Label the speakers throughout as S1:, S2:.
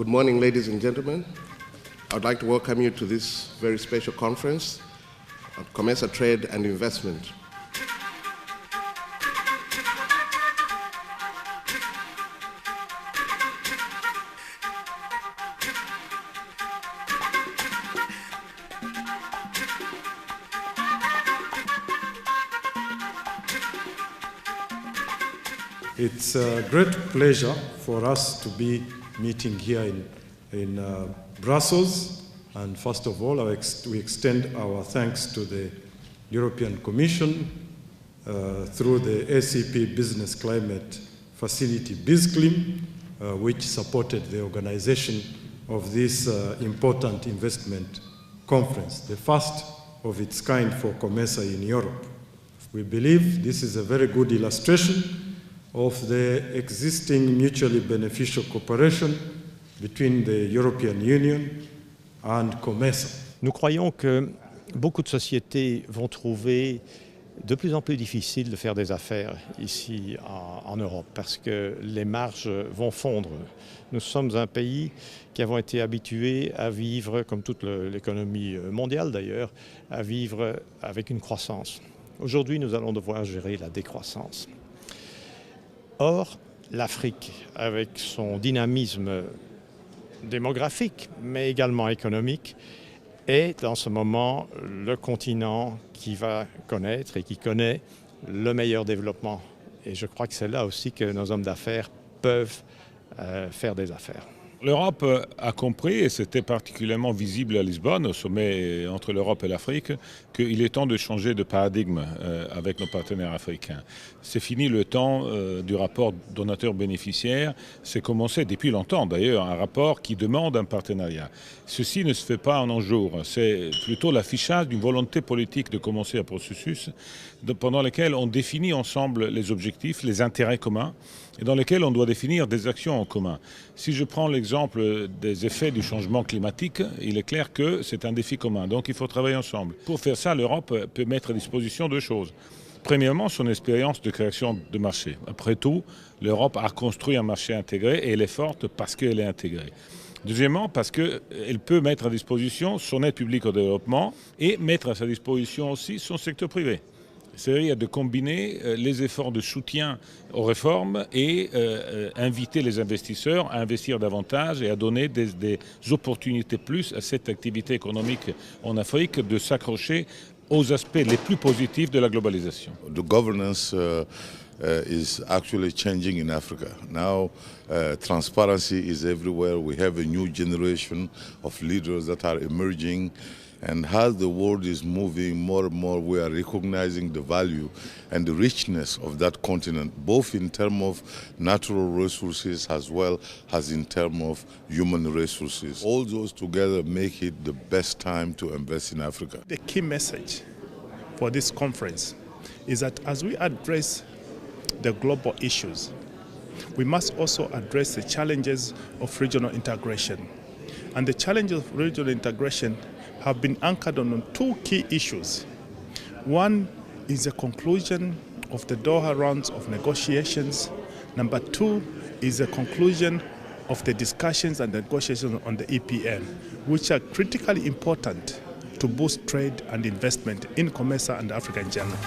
S1: Good morning, ladies and gentlemen. I'd like to welcome you to this very special conference on COMESA Trade and Investment.
S2: It's a great pleasure for us to be meeting here in Brussels. And first of all, we extend our thanks to the European Commission through the ACP Business Climate Facility, BizClim, which supported the organization of this important investment conference, the first of its kind for COMESA in Europe. We believe this is a very good illustration of the existing mutually beneficial cooperation between the European Union and COMESA.
S3: Nous croyons que beaucoup de sociétés vont trouver de plus en plus difficile de faire des affaires ici en Europe parce que les marges vont fondre. Nous sommes un pays qui avons été habitués à vivre, comme toute l'économie mondiale d'ailleurs, à vivre avec une croissance. Aujourd'hui, nous allons devoir gérer la décroissance. Or, l'Afrique, avec son dynamisme démographique, mais également économique, est en ce moment le continent qui va connaître et qui connaît le meilleur développement. Et je crois que c'est là aussi que nos hommes d'affaires peuvent faire des affaires.
S4: L'Europe a compris, et c'était particulièrement visible à Lisbonne, au sommet entre l'Europe et l'Afrique, qu'il est temps de changer de paradigme avec nos partenaires africains. C'est fini le temps du rapport donateur-bénéficiaire. C'est commencé depuis longtemps d'ailleurs, un rapport qui demande un partenariat. Ceci ne se fait pas en un jour. C'est plutôt l'affichage d'une volonté politique de commencer un processus pendant lequel on définit ensemble les objectifs, les intérêts communs, et dans lesquels on doit définir des actions en commun. Si je prends l'exemple des effets du changement climatique, il est clair que c'est un défi commun, donc il faut travailler ensemble. Pour faire ça, l'Europe peut mettre à disposition deux choses. Premièrement, son expérience de création de marché. Après tout, l'Europe a construit un marché intégré et elle est forte parce qu'elle est intégrée. Deuxièmement, parce qu'elle peut mettre à disposition son aide publique au développement et mettre à sa disposition aussi son secteur privé. C'est-à-dire de combiner les efforts de soutien aux réformes et inviter les investisseurs à investir davantage et à donner des opportunités plus à cette activité économique en Afrique de s'accrocher aux aspects les plus positifs de la globalisation.
S5: The governance is actually changing in Africa. Now, transparency is everywhere. We have a new generation of leaders that are emerging. And as the world is moving more and more, we are recognizing the value and the richness of that continent, both in terms of natural resources as well as in terms of human resources. All those together make it the best time to invest in Africa.
S6: The key message for this conference is that as we address the global issues, we must also address the challenges of regional integration. And the challenges of regional integration have been anchored on two key issues. One is the conclusion of the Doha rounds of negotiations. Number two is the conclusion of the discussions and negotiations on the EPN, which are critically important to boost trade and investment in COMESA and Africa in general.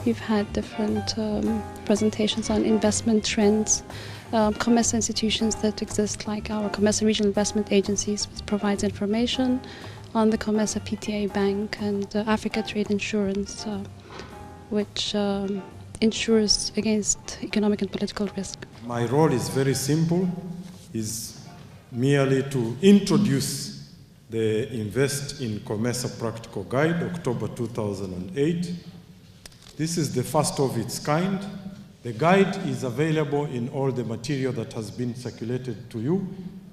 S7: We've had different presentations on investment trends, COMESA institutions that exist like our COMESA Regional Investment Agencies, which provides information on the COMESA PTA Bank and Africa Trade Insurance, which insures against economic and political risk.
S2: My role is very simple, is merely to introduce the Invest in COMESA Practical Guide, October 2008. This is the first of its kind. The guide is available in all the material that has been circulated to you.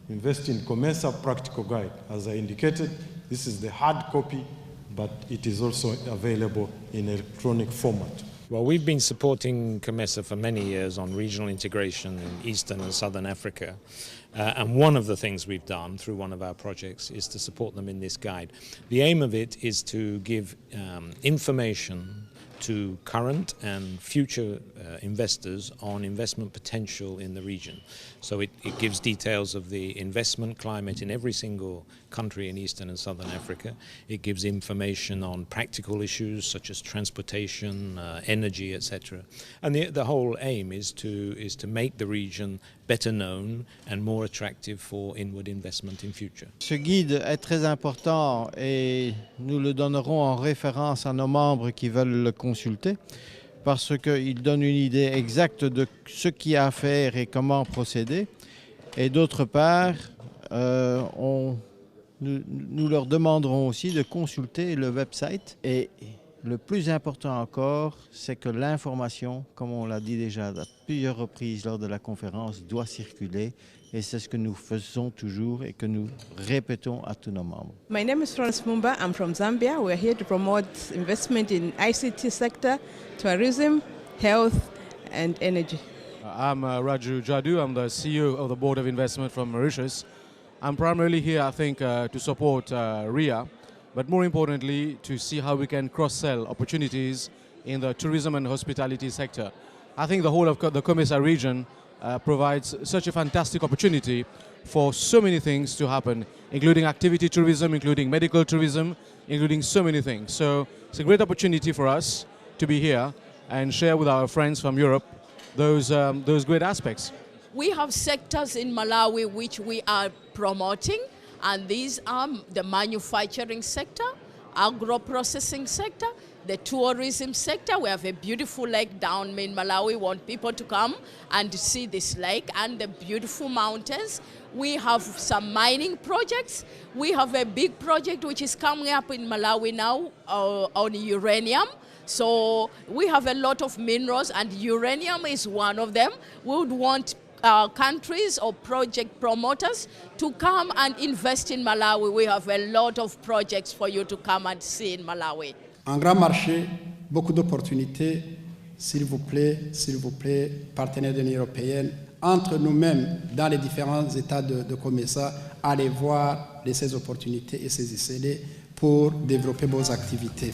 S2: Invest in COMESA Practical Guide. As I indicated, this is the hard copy, but it is also available in electronic format.
S8: Well, we've been supporting COMESA for many years on regional integration in Eastern and Southern Africa. And one of the things we've done through one of our projects is to support them in this guide. The aim of it is to give information to current and future investors on investment potential in the region. So it gives details of the investment climate in every single country in Eastern and Southern Africa. It gives information on practical issues such as transportation, energy, etc. And the whole aim is to make the region better known and more attractive for inward investment in future.
S9: Ce guide est très important et nous le donnerons en référence à nos membres qui veulent le consulter parce qu'il donne une idée exacte de ce qu'il y a à faire et comment procéder. Et d'autre part, nous leur demanderons aussi de consulter le website. Et le plus important encore, c'est que l'information, comme on l'a dit déjà à plusieurs reprises lors de la conférence, doit circuler. Et c'est ce que nous faisons toujours et que nous répétons à tous nos membres.
S10: My name is Florence Mumba. I'm from Zambia. We're here to promote investment in ICT sector, tourism, health and energy.
S11: I'm Raju Jadu. I'm the CEO of the Board of Investment from Mauritius. I'm primarily here, I think, to support RIA, but more importantly, to see how we can cross-sell opportunities in the tourism and hospitality sector. I think the whole of the COMESA region provides such a fantastic opportunity for so many things to happen, including activity tourism, including medical tourism, including so many things. So it's a great opportunity for us to be here and share with our friends from Europe those great aspects.
S12: We have sectors in Malawi which we are promoting, and these are the manufacturing sector, agro-processing sector, the tourism sector. We have a beautiful lake down in Malawi. We want people to come and see this lake and the beautiful mountains. We have some mining projects. We have a big project which is coming up in Malawi now on uranium. So we have a lot of minerals and uranium is one of them. We would want countries or project promoters to come and invest in Malawi. We have a lot of projects for you to come and see in Malawi.
S13: Un grand marché, beaucoup d'opportunités. S'il vous plaît, partenaires de l'Union européenne, entre nous-mêmes, dans les différents États de COMESA, allez voir ces opportunités et saisissez-les pour développer vos activités.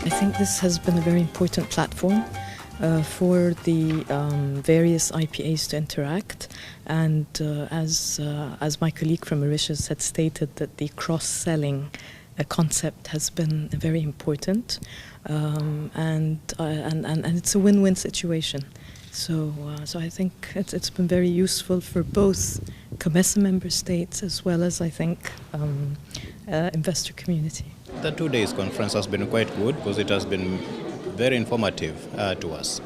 S14: I think this has been a very important platform for the various IPAs to interact, and as my colleague from Mauritius had stated, that the cross-selling concept has been very important, and it's a win-win situation. So I think it's been very useful for both COMESA member states as well as, I think, investor community.
S15: The 2 days conference has been quite good because it has been very informative to us.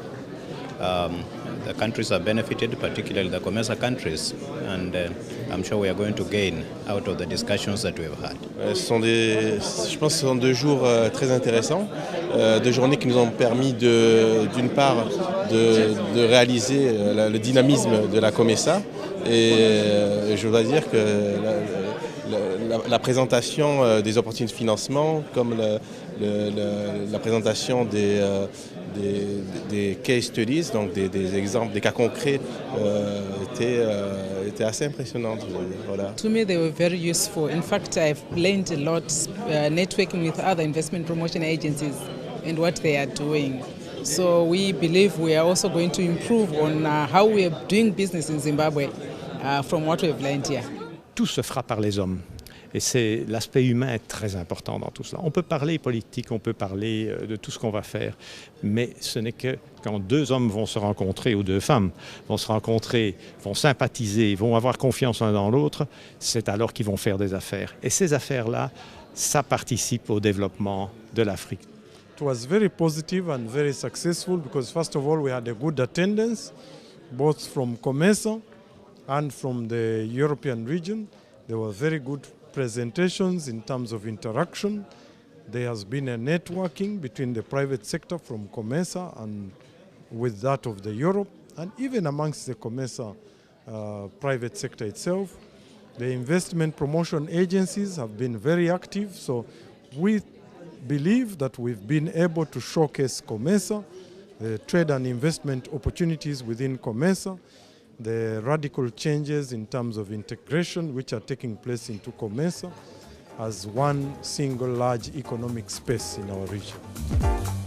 S15: The countries are benefited, particularly the COMESA countries, and I'm sure we are going to gain out of the discussions that we have had.
S16: Je pense que ce sont 2 jours très intéressants, 2 journées qui nous ont permis d'une part de réaliser le dynamisme de la COMESA, et je dois dire que la présentation des opportunités de financement, comme la présentation des case studies, donc des exemples, des cas concrets, était assez impressionnante. Voilà.
S10: To me, they were very useful. In fact, I've learned a lot networking with other investment promotion agencies and what they are doing. So we believe we are also going to improve on how we are doing business in Zimbabwe from what we have learned here.
S3: Tout se fera par les hommes. Et c'est l'aspect humain est très important dans tout cela. On peut parler politique, on peut parler de tout ce qu'on va faire, mais ce n'est que quand 2 hommes vont se rencontrer, ou 2 femmes vont se rencontrer, vont sympathiser, vont avoir confiance l'un dans l'autre, c'est alors qu'ils vont faire des affaires. Et ces affaires-là, ça participe au développement de l'Afrique.
S2: It was very positive and very successful because first of all we had a good attendance, both from COMESA and from the European region. There were very good presentations in terms of interaction. There has been a networking between the private sector from COMESA and with that of the Europe, and even amongst the COMESA private sector itself. The investment promotion agencies have been very active, so we believe that we've been able to showcase COMESA, the trade and investment opportunities within COMESA, the radical changes in terms of integration which are taking place into COMESA as one single large economic space in our region.